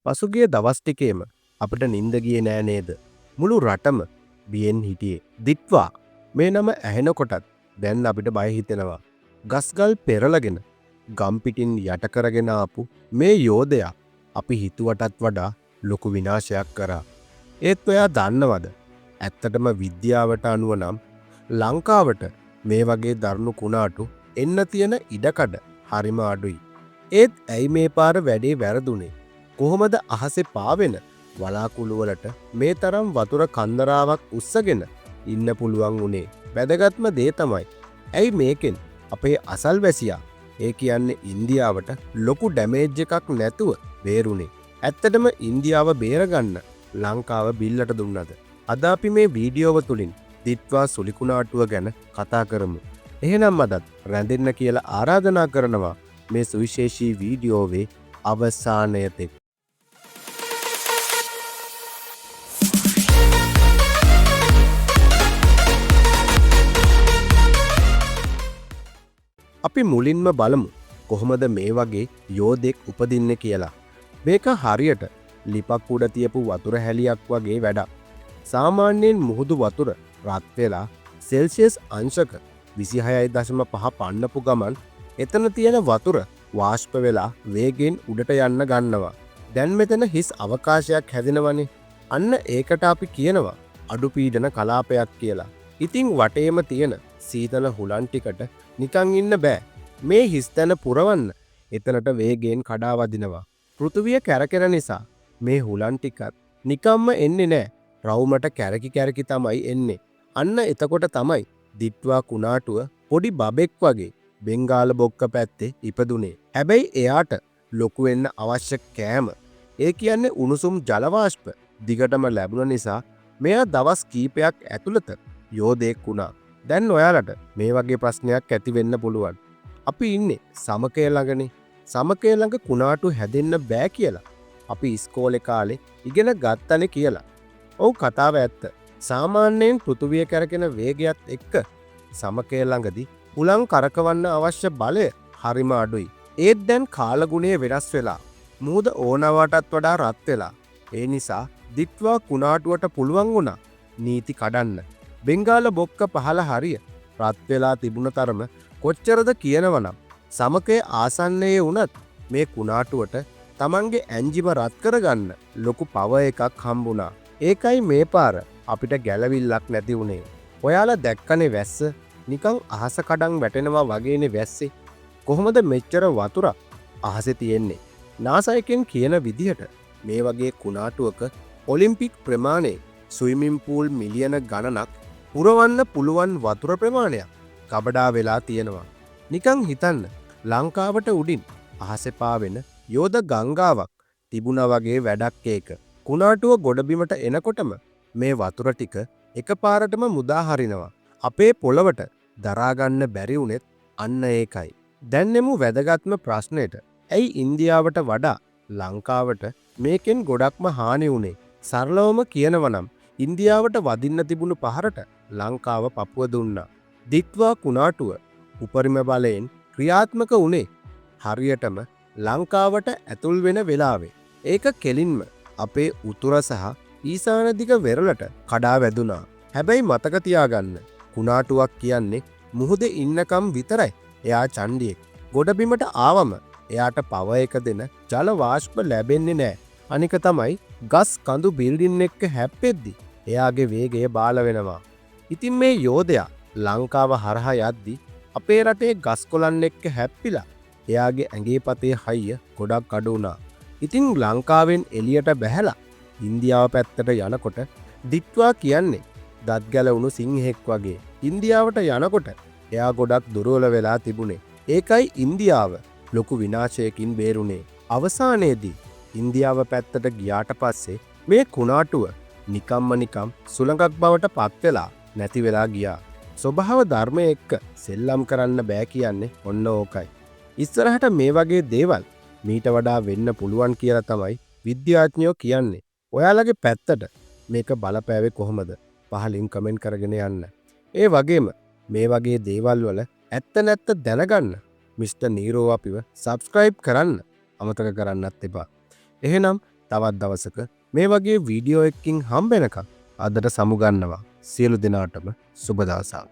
පසුගිය දවස් ටිකේම අපිට නිින්ද ගියේ නෑ නේද? මුළු රටම බියෙන් හිටියේ. දිට්වා මේ නම ඇහෙනකොටත් දැන් අපිට බය හිතෙනවා. ගස්ගල් පෙරලගෙන ගම් පිටින් යට කරගෙන ආපු මේ යෝධයා අපි හිතුවටත් වඩා ලොකු විනාශයක් කරා. ඒත් ඔයා දන්නවද? ඇත්තටම විද්‍යාවට අනුව නම් ලංකාවට මේ වගේ දරුණු කුණාටු එන්න තියෙන ඉඩකඩ හරිම අඩුයි. ඒත් ඇයි මේ පාර වැඩේ වැරදුනේ? කොහොමද අහසේ පාවෙන වලාකුළු වලට මේ තරම් වතුර කන්දරාවක් උස්සගෙන ඉන්න පුළුවන් උනේ? වැදගත්ම දේ තමයි ඇයි මේකෙන් අපේ අසල්වැසියා, ඒ කියන්නේ ඉන්දියාවට ලොකු ඩැමේජ් එකක් නැතුව බේරුනේ? ඇත්තටම ඉන්දියාව බේරගන්න ලංකාව බිල්ලට දුන්නද? අද අපි මේ වීඩියෝව තුලින් දිට්වා සුලිකුණාටුව ගැන කතා කරමු. එහෙනම් අදත් රැඳෙන්න කියලා ආරාධනා කරනවා මේ සුවිශේෂී වීඩියෝවේ අවසානය තෙක්. අපි මුලින්ම බලමු කොහොමද මේ වගේ යෝධෙක් උපදින්නේ කියලා. මේක හරියට ලිපක් උඩ තියපු වතුර හැලියක් වගේ වැඩක්. සාමාන්‍යයෙන් මුහුදු වතුර රත් වෙලා සෙල්සියස් අංශක 26.5 පන්නපු ගමන් එතන තියෙන වතුර වාෂ්ප වෙලා වේගෙන් උඩට යන්න ගන්නවා. දැන් මෙතන හිස් අවකාශයක් හැදෙනවනේ. අන්න ඒකට අපි කියනවා අඩු පීඩන කලාපයක් කියලා. ඉතින් වටේම තියෙන සීතල හුලන් ටිකට නිකන් ඉන්න බෑ. මේ හිස් තැන පුරවන්න එතනට වේගයෙන් කඩා වදිනවා. පෘථුවිය කැරකෙන නිසා මේ හුලන් ටිකත් නිකම්ම එන්නේ නෑ. රවුමට කැරකි කැරකි තමයි එන්නේ. අන්න එතකොට තමයි දිට්වා කුණාටුව පොඩි බබෙක් වගේ බෙන්ගාල බොක්ක පැත්තේ ඉපදුනේ. හැබැයි එයාට ලොකු වෙන්න අවශ්‍ය කෑම, ඒ කියන්නේ උණුසුම් ජල වාෂ්ප දිගටම ලැබුණ නිසා මෙයා දවස් කීපයක් ඇතුළත යෝධයෙක් වුණා. දැන් ඔයාලට මේ වගේ ප්‍රශ්නයක් ඇති වෙන්න පුළුවන්. අපි ඉන්නේ සමකය ළඟනේ. සමකය ළඟ කුණාටු හැදෙන්න බෑ කියලා අපි ඉස්කෝලේ කාලේ ඉගෙන ගත්තනේ කියලා. ඔව්, කතාව ඇත්ත. සාමාන්‍යයෙන් පෘථුවිය කැරකෙන වේගයත් එක්ක සමකය ළඟදී උලන් කරකවන්න අවශ්‍ය බලය හරිම අඩුයි. ඒත් දැන් කාලගුණය වෙනස් වෙලා මුහුද ඕනවටත් වඩා රත් වෙලා. ඒ නිසා දිට්වා කුණාටුවට පුළුවන් වුණා නීති කඩන්න. බෙන්ගාල බොක්ක පහළ හරිය රත් වෙලා තිබුණ තරම කොච්චරද කියනවනම් සමකයේ ආසන්නයේ වුණත් මේ කුණාටුවට තමන්ගේ ඇන්ජිම රත් කරගන්න ලොකු පව එකක් හම්බුණා. ඒකයි මේ පාර අපිට ගැලවිල්ලක් නැති වුණේ. ඔයාලා දැක්කනේ වැස්ස? නිකන් අහස කඩන් වැටෙනවා වගේනේ වැස්සේ. කොහොමද මෙච්චර වතුර අහසේ තියෙන්නේ? නාසා එකෙන් කියන විදිහට මේ වගේ කුණාටුවක ඔලිම්පික් ප්‍රමාණයේ ස්විමින් පූල් මිලියන ගණනක් පුරවන්න පුළුවන් වතුර ප්‍රමාණයක් කබඩා වෙලා තියෙනවා. නිකන් හිතන්න, ලංකාවට උඩින් අහසේ පාවෙන යෝධ ගංගාවක් තිබුණා වගේ වැඩක් ඒක. කුණාටුව ගොඩබිමට එනකොටම මේ වතුර ටික එකපාරටම මුදා හරිනවා. අපේ පොළවට දරාගන්න බැරි වුණෙත් අන්න ඒකයි. දැන් එමු වැදගත්ම ප්‍රශ්නෙට. ඇයි ඉන්දියාවට වඩා ලංකාවට මේකෙන් ගොඩක්ම හානි වුණේ? සරලවම කියනවනම් ඉන්දියාවට වදින්න තිබුණු පහරට ලංකාව පපුව දුන්නා. දිට්වා කුණාටුව උපරිම බලයෙන් ක්‍රියාත්මක වුණේ හරියටම ලංකාවට ඇතුල් වෙන වෙලාවේ. ඒක කෙලින්ම අපේ උතුර සහ ඊසාන දිග වෙරළට කඩා වැදුනා. හැබැයි මතක තියාගන්න, කුණාටුවක් කියන්නේ මුහුදේ ඉන්නකම් විතරයි එයා චණ්ඩියෙක්. ගොඩබිමට ආවම එයාට පව එක දෙන ජල වාෂ්ප ලැබෙන්නේ නෑ. අනික තමයි ගස් කඳු බිල්ඩින් එක්ක හැප්පෙද්දි එයාගේ වේගය බාල වෙනවා. ඉතින් මේ යෝධයා ලංකාව හරහා යද්දි අපේ රටේ ගස් කොළන් එක්ක හැප්පිලා එයාගේ ඇඟේ පතේ හයිය ගොඩක් අඩු වුණා. ඉතින් ලංකාවෙන් එළියට බැහැලා ඉන්දියාව පැත්තට යනකොට දිට්වා කියන්නේ දත් ගැලවුණු සිංහෙක් වගේ. ඉන්දියාවට යනකොට එයා ගොඩක් දුර්වල වෙලා තිබුණේ. ඒකයි ඉන්දියාව ලොකු විනාශයකින් බේරුණේ. අවසානයේදී ඉන්දියාව පැත්තට ගියාට පස්සේ මේ කුණාටුව නිකම් සුළඟක් බවට පත් වෙලා නැති වෙලා ගියා. ස්වභාව ධර්මය එක්ක සෙල්ලම් කරන්න බෑ කියන්නේ ඔන්න ඕකයි. ඉස්සරහට මේ වගේ දේවල් මීට වඩා වෙන්න පුළුවන් කියලා තමයි විද්‍යාඥයෝ කියන්නේ. ඔයාලගේ පැත්තට මේක බලපෑවේ කොහොමද? පහලින් කමෙන්ට් කරගෙන යන්න. ඒ වගේම මේ වගේ දේවල් වල ඇත්ත නැත්ත දැනගන්න මිස්ටර් නීරෝ අපිව සබ්ස්ක්‍රයිබ් කරන්න අමතක කරන්නත් එපා. එහෙනම් තවත් දවසක මේ වගේ වීඩියෝ එකකින් හම්බෙනකම් අදට සමුගන්නවා. සියලු දෙනාටම සුබ දවසක්.